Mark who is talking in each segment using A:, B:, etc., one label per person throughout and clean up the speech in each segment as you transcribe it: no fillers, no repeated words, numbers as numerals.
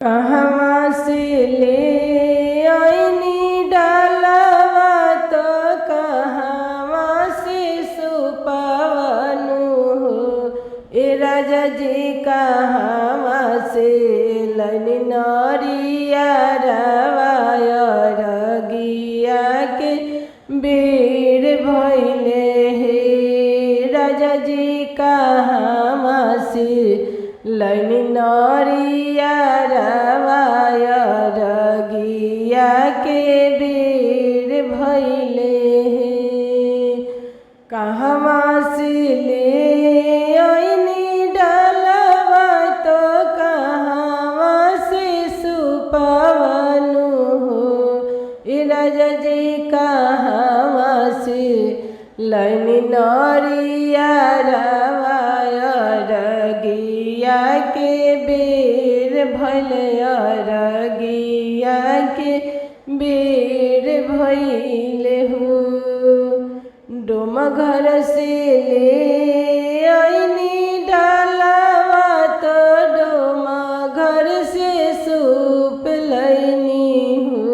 A: कहवा से ले आईनी डालवा तो कहवा से सुपवनु हो। ए राजा जी कहवा से लनी नरिया रवाया रगिया के बेर भइले हे। राजा जी कहवा से लनी नरिया रवाया रगिया के बेर भइले हे। कहवा से ले आईनी डालवा तो कहवा से सुपवनु हो। ए राजा जी कहवा से लनी नरिया रवाया रगिया के बेर भइले रगिया के बेर भइले हो। डोम घर से ले आईनी डालवा तो डोम घर से सूप लैनी हो।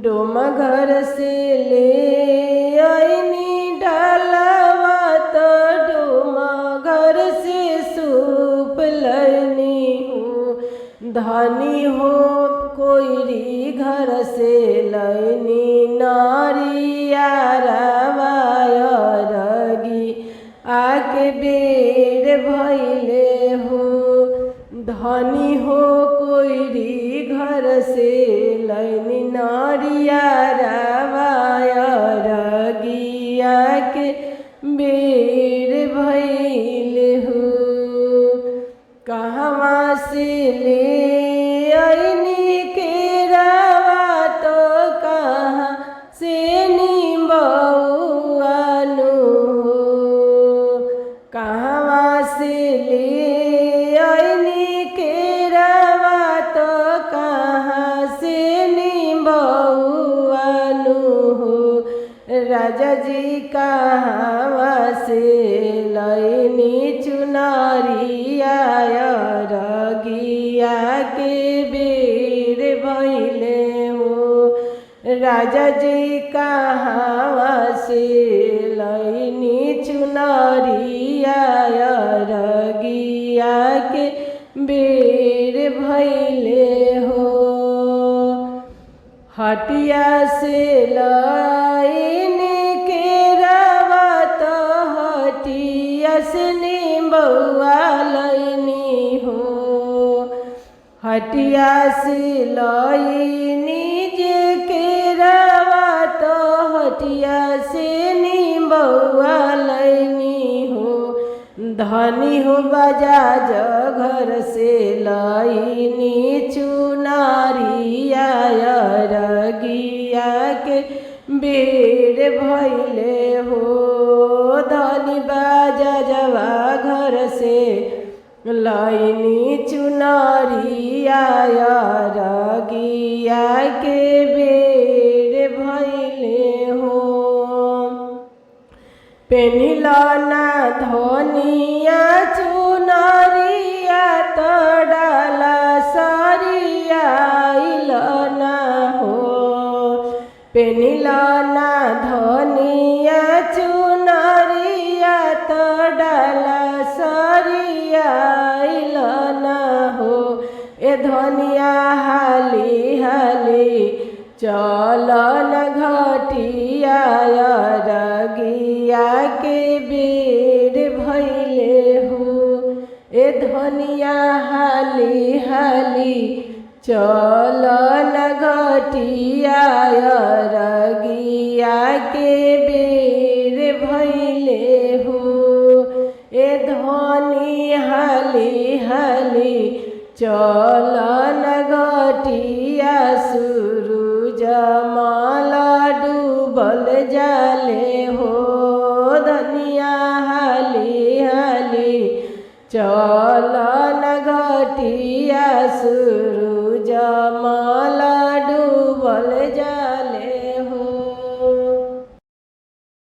A: डोम घर से ले आईनी डालवा तो डोम घर से सूप लैनी हो। धनी हो कोइरी घर से लैनी नारिया रवाया रगी आके बेर भइले हो। धनी हो कोइरी घर से लैनी नारिया रवाया रगी आके बेर भइले हो। कहवा से ले आईनी केरावा तो कहाँ से नींबुआनु हो। कहवा से ले आईनी केरावा तो कहाँ से नींबुआनु हो। राजा जी कहवा से लैनी चुनरिया रगिया के बेर भइले हो। राजा जी कहवा से लैनी चुनरिया रगिया के बेर भइले हो। हटिया से लैनी केरावा तो हटिया से नींबुआ लैनी हो। हटिया से लैनी जे केरावा तो हटिया से नींबुआ लैनी हो। धनी हो बजाज घर से लैनी चुनरिया रगिया के बेर भइले हो। धनी बजाजवा घर से लैनी चुनरिया रगिया के बेर भइले हो। पेनिला ना धनिया चुनरिया तो डाला सरिया ना हो। पेनिला ना धनिया चुनरिया तो डाला सरिया ना हो। ए धनिया हाली हाली चल न घटिया रगिया के बेर भइले हो। ए धनिया हाली हाली चल न घटिया रगिया के बेर भइले हो। ए धनी हाली हाली चल न घटिया सूरज माल डूबल जाले हो। धनिया हाली हाली चल